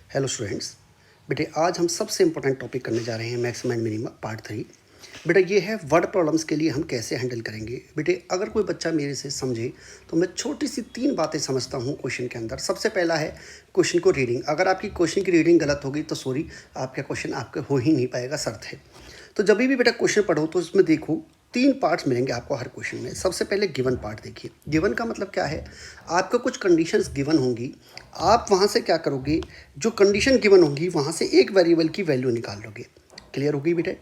Hello students. बेटे आज हम सबसे इम्पोर्टेंट टॉपिक करने जा रहे हैं मैक्सिमम एंड मिनिमम पार्ट 3। बेटा ये है वर्ड प्रॉब्लम्स के लिए हम कैसे हैंडल करेंगे। बेटे अगर कोई बच्चा मेरे से समझे तो मैं छोटी सी 3 बातें समझता हूँ क्वेश्चन के अंदर। सबसे पहला है क्वेश्चन को रीडिंग। अगर आपकी क्वेश्चन की रीडिंग गलत होगी तो सॉरी, आपका क्वेश्चन आपके हो ही नहीं पाएगा, शर्त है। तो जब भी बेटा क्वेश्चन पढ़ो तो उसमें देखो 3 पार्ट्स मिलेंगे आपको हर क्वेश्चन में। सबसे पहले गिवन पार्ट देखिए। गिवन का मतलब क्या है, आपको कुछ कंडीशंस गिवन होंगी, आप वहाँ से क्या करोगे, जो कंडीशन गिवन होंगी वहाँ से एक वेरिएबल की वैल्यू निकाल लोगे। क्लियर होगी बेटे।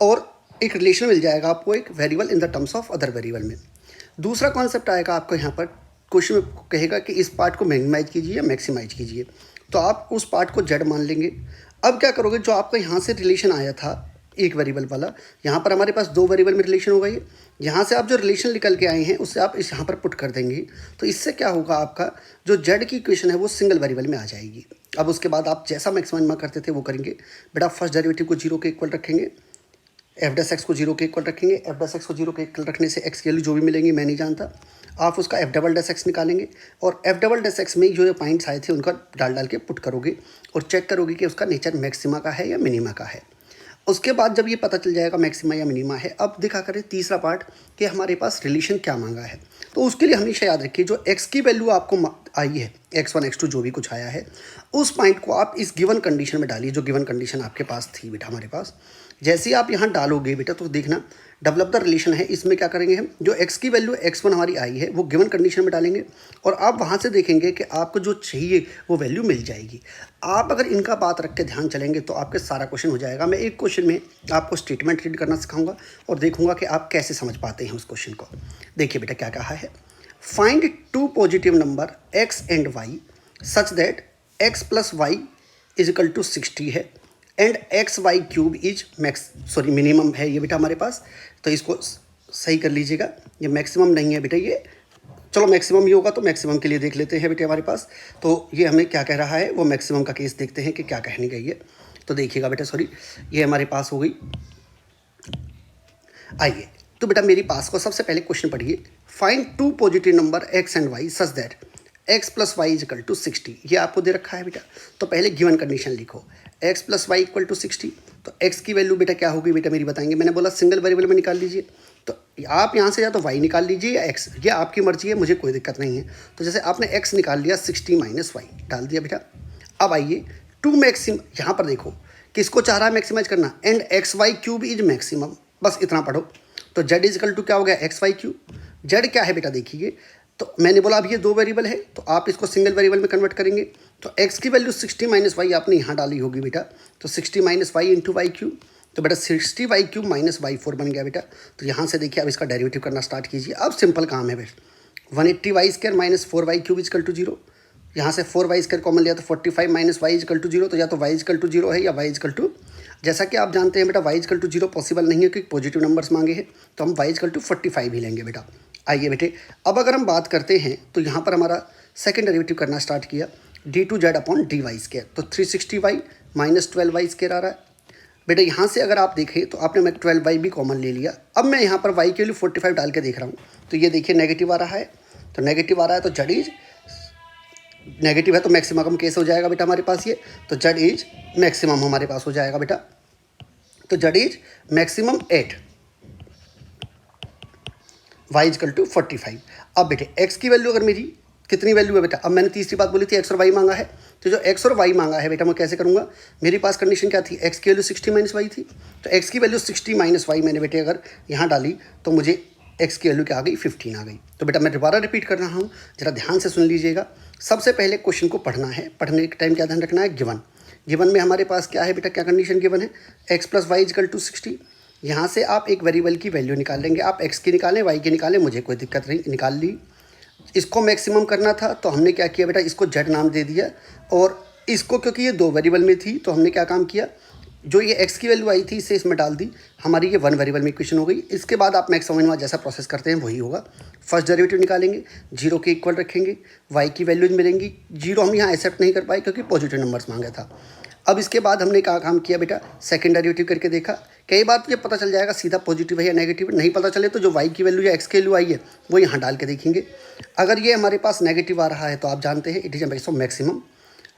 और एक रिलेशन मिल जाएगा आपको एक variable in the terms of other variable में। दूसरा कॉन्सेप्ट आएगा आपको यहाँ पर, क्वेश्चन में कहेगा कि इस पार्ट को मिनिमाइज कीजिए या मैक्सिमाइज कीजिए, तो आप उस पार्ट को जेड मान लेंगे। अब क्या करोगे, जो आपका यहाँ से रिलेशन आया था एक वेरिएबल वाला, यहाँ पर हमारे पास 2 वेरिएबल में रिलेशन होगा ये, यहाँ से आप जो रिलेशन निकल के आए हैं उससे आप इस यहाँ पर पुट कर देंगे। तो इससे क्या होगा, आपका जो जेड की इक्वेशन है वो सिंगल वेरिएबल में आ जाएगी। अब उसके बाद आप जैसा मैक्सिमम करते थे वो करेंगे। बेटा फर्स्ट डेरिवेटिव को 0 के इक्वल रखेंगे, एफ डैश एक्स को 0 के इक्वल रखेंगे। एफ डैश एक्स को 0 के इक्वल रखने से एक्स की वैल्यू जो भी मिलेंगी मैं नहीं जानता, आप उसका एफ डबल डैश एक्स निकालेंगे और एफ डबल डैश एक्स में जो ये पॉइंट्स आए थे उनका डाल के पुट करोगे और चेक करोगे कि उसका नेचर मैक्सिमा का है या मिनिमा का है। उसके बाद जब ये पता चल जाएगा मैक्सिमा या मिनिमा है, अब दिखा करें तीसरा पार्ट कि हमारे पास रिलेशन क्या मांगा है। तो उसके लिए हमेशा याद रखिए जो एक्स की वैल्यू आपको आई है, x1 x2 जो भी कुछ आया है, उस पॉइंट को आप इस गिवन कंडीशन में डालिए, जो गिवन कंडीशन आपके पास थी बेटा हमारे पास। जैसे ही आप यहाँ डालोगे बेटा तो देखना डेवलप द रिलेशन है। इसमें क्या करेंगे हम, जो x की वैल्यू x1 हमारी आई है वो गिवन कंडीशन में डालेंगे और आप वहाँ से देखेंगे कि आपको जो चाहिए वो वैल्यू मिल जाएगी। आप अगर इनका बात रख के ध्यान चलेंगे तो आपके सारा क्वेश्चन हो जाएगा। मैं एक क्वेश्चन में आपको स्टेटमेंट रीड करना सिखाऊंगा और देखूंगा कि आप कैसे समझ पाते हैं उस क्वेश्चन को। देखिए बेटा क्या कहा है, find 2 positive number x and y such that x plus y is equal to 60 है and x y cube is minimum है ये बेटा हमारे पास। तो इसको सही कर लीजिएगा, ये मैक्सिमम नहीं है बेटा ये, चलो मैक्सिमम ही होगा तो मैक्सिमम के लिए देख लेते हैं बेटे हमारे पास। तो ये हमें क्या कह रहा है, वो मैक्सिमम का केस देखते हैं कि क्या कहने गई है। तो देखिएगा बेटा, ये हमारे पास हो गई। आइए तो बेटा मेरी पास को सबसे पहले क्वेश्चन पढ़िए, find 2 positive number x and y such that x plus y is equal to 60। ये आपको दे रखा है बेटा। तो पहले गिवन कंडीशन लिखो, x plus y equal to 60। तो x की वैल्यू बेटा क्या होगी बेटा मेरी बताएंगे, मैंने बोला सिंगल वेरिएबल में निकाल लीजिए। तो आप यहाँ से या तो y निकाल लीजिए या x, ये आपकी मर्जी है, मुझे कोई दिक्कत नहीं है। तो जैसे आपने x निकाल लिया, 60 माइनस वाई डाल दिया बेटा। अब आइए 2 मैक्सिमम, यहाँ पर देखो किसको चाह रहा है मैक्सिमाइज करना, and x y cube is maximum, बस इतना पढ़ो। तो z इज इक्वल टू क्या हो गया, एक्स वाई क्यूब। z क्या है बेटा देखिए, तो मैंने बोला अब ये 2 वेरिएबल है तो आप इसको सिंगल वेरिएबल में कन्वर्ट करेंगे। तो x की वैल्यू 60 माइनस वाई आपने यहाँ डाली होगी बेटा। तो 60 minus y into y cube, तो बेटा 60 वाई क्यूब माइनस वाई 4 बन गया बेटा। तो यहाँ से देखिए अब इसका डेरिवेटिव करना स्टार्ट कीजिए। अब सिंपल काम है बेटा, 180 y square minus 4 y cube is equal to 0। यहाँ से 4 वाई स्क्वायर कॉमन लिया तो 45 माइनस वाई इजकल टू 0। तो या तो वाई इजकल टू 0 है या वाई इजकल टू, जैसा कि आप जानते हैं बेटा वाई इजकल टू 0 पॉसिबल नहीं है क्योंकि पॉजिटिव नंबर्स मांगे हैं, तो हम वाई इजकल टू 45 ही लेंगे बेटा। आइए बेटे अब अगर हम बात करते हैं तो यहाँ पर हमारा सेकंड डेरिवेटिव करना स्टार्ट किया, d two z upon d y square. तो 360 वाई माइनस 12 वाई स्क्वायर आ रहा है बेटा। यहाँ से अगर आप देखें तो आपने मैं 12 वाई भी कॉमन ले लिया। अब मैं यहाँ पर वाई के लिए 45 डाल के देख रहा हूँ, तो ये देखिए नेगेटिव आ रहा है। तो नेगेटिव आ रहा है तो जेड इज नेगेटिव है तो मैक्सिमम केस हो जाएगा बेटा हमारे पास ये। तो जेड इज मैक्सिमम हमारे पास हो जाएगा बेटा। तो z is maximum 8, y is equal to 45। अब बेटे एक्स की वैल्यू अगर मेरी कितनी वैल्यू है बेटा, अब मैंने तीसरी बात बोली थी एक्स और वाई मांगा है। तो जो एक्स और वाई मांगा है बेटा मैं कैसे करूँगा, मेरे पास कंडीशन क्या थी, एक्स की वैल्यू 60 माइनस वाई थी। तो एक्स की वैल्यू 60 माइनस वाई मैंने बेटे अगर यहाँ डाली तो मुझे एक्स की वैल्यू क्या आ गई, 15 आ गई। तो बेटा मैं दोबारा रिपीट कर रहा हूँ, जरा ध्यान से सुन लीजिएगा। सबसे पहले क्वेश्चन को पढ़ना है, पढ़ने के टाइम क्या ध्यान रखना है, गिवन। गिवन में हमारे पास क्या है बेटा, क्या कंडीशन गिवन है, x plus y is equal to 60। यहाँ से आप एक वेरिएबल की वैल्यू निकाल लेंगे, आप एक्स की निकालें वाई की निकालें, मुझे कोई दिक्कत नहीं, निकाल ली। इसको मैक्सिमम करना था तो हमने क्या किया बेटा, इसको जेड नाम दे दिया। और इसको क्योंकि ये 2 वेरिएबल में थी तो हमने क्या काम किया, जो ये एक्स की वैल्यू आई थी इसे इसमें डाल दी, हमारी ये 1 वेरिएबल में इक्वेशन हो गई। इसके बाद आप मैक्सिमम जैसा प्रोसेस करते हैं वही होगा। फर्स्ट डेरिवेटिव निकालेंगे, 0 के इक्वल रखेंगे, वाई की वैल्यूज मिलेंगी। 0 हम यहाँ एक्सेप्ट नहीं कर पाए क्योंकि पॉजिटिव नंबर्स मांगा था। अब इसके बाद हमने क्या काम किया बेटा, सेकंड डेरिवेटिव करके देखा। कई बार तुझे पता चल जाएगा सीधा पॉजिटिव है या नेगेटिव, नहीं पता चले तो जो वाई की वैल्यू या एक्स की वैल्यू आई है वो यहाँ डाल के देखेंगे। अगर ये हमारे पास नेगेटिव आ रहा है तो आप जानते हैं इट इज अ मैक्सिमम।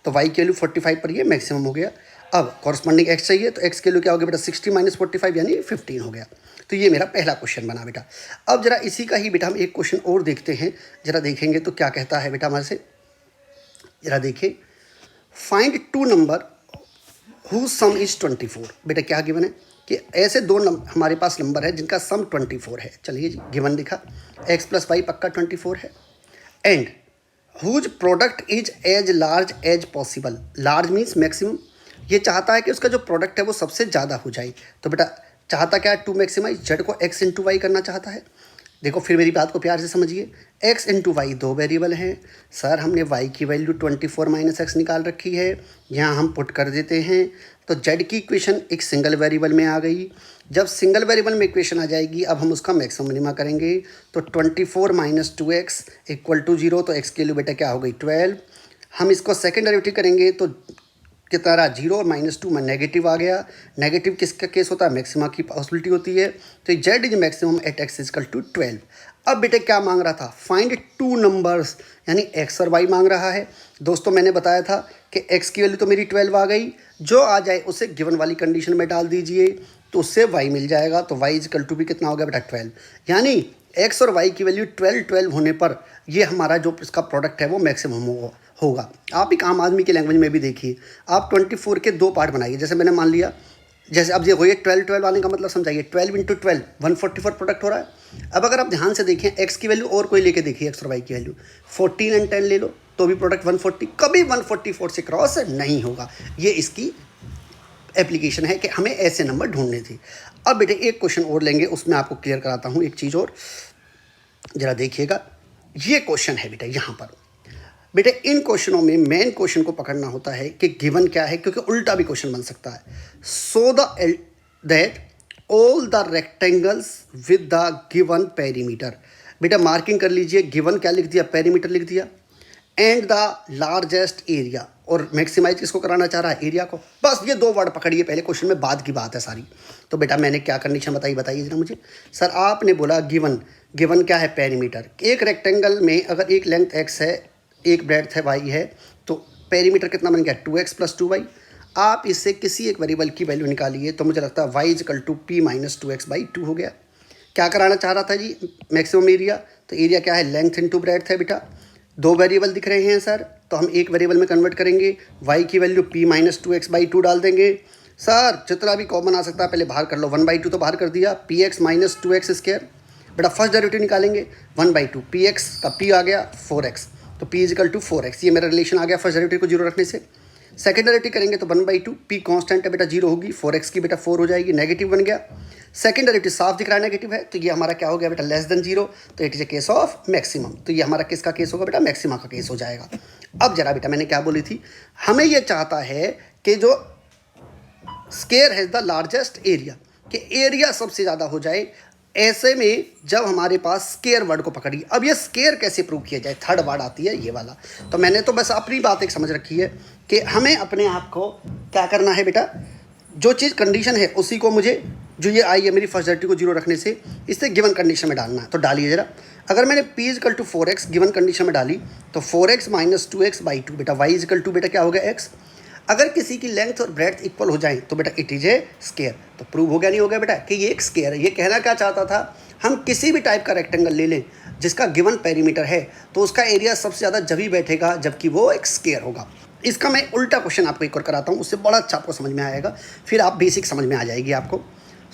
तो y की वैल्यू 45 पर ये मैक्सिमम हो गया। अब कॉरस्पॉन्डिंग x चाहिए, तो x की वैल्यू क्या हो गया बेटा 60 माइनस 45 यानी 15 हो गया। तो ये मेरा पहला क्वेश्चन बना बेटा। अब जरा इसी का ही बेटा हम एक क्वेश्चन और देखते हैं, जरा देखेंगे तो क्या कहता है बेटा हमारे से। जरा देखिए, find two number who sum is 24। बेटा क्या गिवन है कि ऐसे दो हमारे पास नंबर है जिनका सम 24 है। चलिए जी, गिवन लिखा x प्लस वाई पक्का 24 है, and whose product is as large as possible. Large means maximum, ये चाहता है कि उसका जो प्रोडक्ट है वो सबसे ज़्यादा हो जाए। तो बेटा चाहता क्या है, टू मैक्सिमाइज जेड को x इंटू वाई करना चाहता है। देखो फिर मेरी बात को प्यार से समझिए, x इंटू वाई दो वेरिएबल हैं सर, हमने y की वैल्यू 24 माइनस एक्स निकाल रखी है, यहाँ हम पुट कर देते हैं तो z की इक्वेशन एक सिंगल वेरिएबल में आ गई। जब सिंगल वेरिएबल में इक्वेशन आ जाएगी, अब हम उसका मैक्सिमम मिनिमा करेंगे, तो 24 माइनस 2x इक्वल टू 0, तो x की वैल्यू बेटा क्या हो गई 12। हम इसको सेकेंड डेरिवेटिव करेंगे तो कितना रहा 0 और -2 में नेगेटिव आ गया। नेगेटिव किसका केस होता है, मैक्सिमा की पॉसिबिलिटी होती है। तो z is maximum at x is equal to 12। अब बेटे क्या मांग रहा था, फाइंड टू नंबर्स, यानी x और y मांग रहा है। दोस्तों मैंने बताया था कि x की वैल्यू तो मेरी 12 आ गई, जो आ जाए उसे गिवन वाली कंडीशन में डाल दीजिए तो उससे y मिल जाएगा। तो y इजकल टू भी कितना हो गया बेटा 12, यानी x और y की वैल्यू 12 होने पर ये हमारा जो इसका प्रोडक्ट है वो मैक्सिमम होगा। आप एक आम आदमी की लैंग्वेज में भी देखिए, आप 24 के दो पार्ट बनाइए। जैसे मैंने मान लिया, जैसे अब देखो ये 12 आने का मतलब समझाइए, 12 इंटू 12 144 प्रोडक्ट हो रहा है। अब अगर आप ध्यान से देखें x की वैल्यू और कोई लेके देखिए, x और y की वैल्यू 14 एंड 10 ले लो तो भी प्रोडक्ट 140, कभी 144 से क्रॉस नहीं होगा। ये इसकी एप्लीकेशन है कि हमें ऐसे नंबर ढूंढने थे। अब बेटे एक क्वेश्चन और लेंगे, उसमें आपको क्लियर कराता हूँ एक चीज़ और, जरा देखिएगा। ये क्वेश्चन है बेटा, यहाँ पर बेटे इन क्वेश्चनों में मेन क्वेश्चन को पकड़ना होता है कि गिवन क्या है, क्योंकि उल्टा भी क्वेश्चन बन सकता है। So that all the rectangles with the given perimeter. बेटा मार्किंग कर लीजिए, गिवन क्या लिख दिया, पेरीमीटर लिख दिया, एंड द लार्जेस्ट एरिया, और मैक्सिमाइज किसको कराना चाह रहा है, एरिया को। बस ये दो वर्ड पकड़िए पहले, क्वेश्चन में बाद की बात है सारी। तो बेटा मैंने क्या कंडीशन बताइए जरा मुझे। सर आपने बोला गिवन क्या है, पेरीमीटर। एक रेक्टेंगल में अगर एक लेंथ x है, एक ब्रेड्थ है y है, तो पेरीमीटर कितना बन गया 2x प्लस 2y। आप इससे किसी एक वेरिएबल की वैल्यू निकालिए तो मुझे लगता है y is equal to p minus 2x by 2 हो गया। क्या कराना चाह रहा था जी, मैक्सिमम एरिया। तो एरिया क्या है, लेंथ इंटू ब्रेड्थ है बेटा। दो वेरिएबल दिख रहे हैं सर, तो हम एक वेरिएबल में कन्वर्ट करेंगे, y की value p minus 2x by 2 डाल देंगे। सर जितना भी कॉमन आ सकता है पहले बाहर कर लो, 1/2 तो बाहर कर दिया, px माइनस 2x स्क्वायर। बेटा फर्स्ट डेरिवेटिव निकालेंगे, 1/2 px का p आ गया 4x, तो p इजिकल टू 4x, ये मेरा रिलेशन आ गया फर्स्ट डेरिवेटिव को जीरो रखने से। सेकंड डेरिवेटिव करेंगे तो 1/2 p कांस्टेंट है बेटा, जीरो होगी, 4x की बेटा 4 हो जाएगी, नेगेटिव बन गया। सेकंड डेरिवेटिव साफ दिख रहा है नेगेटिव है, तो ये हमारा क्या हो गया बेटा लेस देन 0, तो it is a case of maximum. तो ये हमारा किसका केस होगा बेटा, मैक्सिमा का केस हो जाएगा। अब जरा बेटा मैंने क्या बोली थी, हमें ये चाहता है कि जो स्केयर है द लार्जेस्ट एरिया, कि एरिया सबसे ज़्यादा हो जाए। ऐसे में जब हमारे पास स्केयर वर्ड को पकड़िए, अब ये स्केयर कैसे प्रूव किया जाए, थर्ड वर्ड आती है ये वाला। तो मैंने तो बस अपनी बात एक समझ रखी है कि हमें अपने आप को क्या करना है बेटा, जो चीज़ कंडीशन है उसी को मुझे, जो ये आई है मेरी फर्स्ट डेरिवेटिव को जीरो रखने से, इससे गिवन कंडीशन में डालना है। तो डालिए जरा, अगर मैंने p is equal to 4x given condition में डाली तो 4x माइनस 2x बाई 2, बेटा y इजकल टू बेटा क्या हो गया x। अगर किसी की लेंथ और ब्रेड्थ इक्वल हो जाए तो बेटा इट इज ए स्केयर। तो प्रूव हो गया नहीं हो गया बेटा कि ये एक स्केयर है। ये कहना क्या चाहता था, हम किसी भी टाइप का रेक्टेंगल ले लें जिसका गिवन पेरीमीटर है तो उसका एरिया सबसे ज़्यादा जब ही बैठेगा जबकि वो एक स्केयर होगा। इसका मैं उल्टा क्वेश्चन आपको एक और कराता हूँ, उससे बड़ा अच्छा आपको समझ में आएगा, फिर आप बेसिक समझ में आ जाएगी आपको।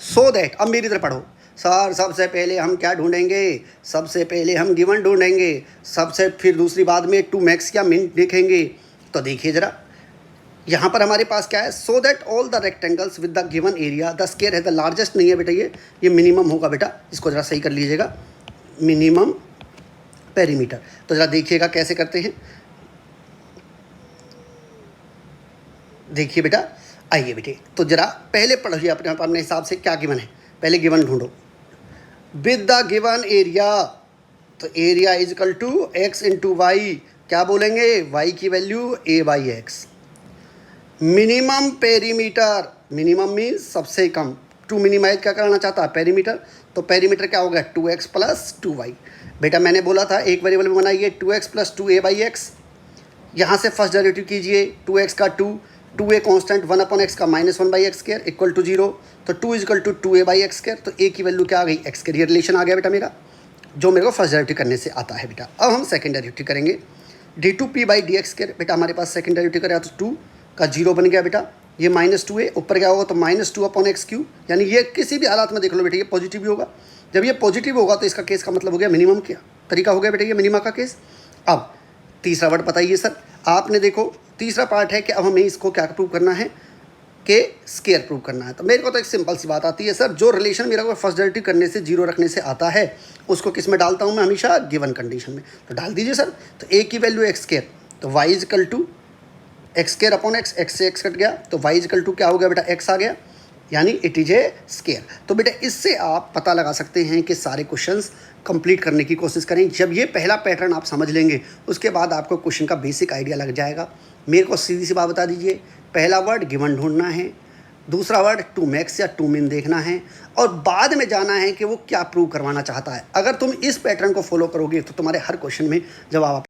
सो दैट, अब मेरी तरफ पढ़ो सर, सबसे पहले हम क्या ढूंढेंगे, सबसे पहले हम गिवन ढूंढेंगे, सबसे फिर दूसरी बात में टू मैक्स या मिन देखेंगे। तो देखिए ज़रा यहाँ पर हमारे पास क्या है, so that all the rectangles with the given area the square है द लार्जेस्ट नहीं है बेटा, ये मिनिमम होगा बेटा, इसको ज़रा सही कर लीजिएगा, मिनिमम पेरीमीटर। तो ज़रा देखिएगा कैसे करते हैं, देखिए बेटा, आइए बेटे, तो ज़रा पहले पढ़िए अपने हिसाब से क्या गिवन है, पहले गिवन ढूंढो विद द गिवन एरिया। तो area is equal to x into y, क्या बोलेंगे, y की value a by x. Minimum perimeter, minimum means सबसे कम, टू मिनिमाइज क्या कराना चाहता है, पेरीमीटर। तो पेरीमीटर क्या होगा 2x प्लस 2y। बेटा मैंने बोला था एक वेरिएबल में बनाइए 2x plus 2a by x, यहाँ से फर्स्ट डेरिवेटिव कीजिए, 2x का 2a कॉन्स्टेंट 1/x का -1/x² इक्वल टू 0, तो 2 इक्वल टू 2a/x², तो a की वैल्यू क्या आ गई, x²। ये रिलेशन आ गया बेटा मेरा, जो मेरे को फर्स्ट डेरिवेटिव करने से आता है बेटा। अब हम सेकंड डेरिवेटिव करेंगे, d2p/dx²। बेटा हमारे पास सेकंड डेरिवेटिव करेगा तो 2 का 0 बन गया बेटा, ये -2a, ऊपर क्या होगा तो -2/x³, यानी ये किसी भी हालात में देख लो बेटा ये पॉजिटिव ही होगा। जब ये पॉजिटिव होगा तो इसका केस का मतलब हो गया मिनिमम क्या तरीका हो गया बेटा, ये मिनिमा का केस। अब तीसरा वर्ड बताइए सर, आपने देखो तीसरा पार्ट है कि अब हमें इसको क्या प्रूव करना है, के स्केयर प्रूव करना है। तो मेरे को तो एक सिंपल सी बात आती है सर, जो रिलेशन मेरा को फर्स्ट डेरिवेटिव करने से 0 रखने से आता है उसको किस में डालता हूँ मैं, हमेशा गिवन कंडीशन में। तो डाल दीजिए सर, तो a की वैल्यू x², तो y equal to x²/x, x से x कट गया तो y इक्वल टू क्या हो गया बेटा, x आ गया, यानी इट इज ए स्केयर। तो बेटा इससे आप पता लगा सकते हैं कि सारे क्वेश्चंस कंप्लीट करने की कोशिश करें। जब ये पहला पैटर्न आप समझ लेंगे उसके बाद आपको क्वेश्चन का बेसिक आइडिया लग जाएगा। मेरे को सीधी सी बात बता दीजिए, पहला वर्ड गिवन ढूंढना है, दूसरा वर्ड टू मैक्स या टू मिन देखना है, और बाद में जाना है कि वो क्या प्रूव करवाना चाहता है। अगर तुम इस पैटर्न को फॉलो करोगे तो तुम्हारे हर क्वेश्चन में जवाब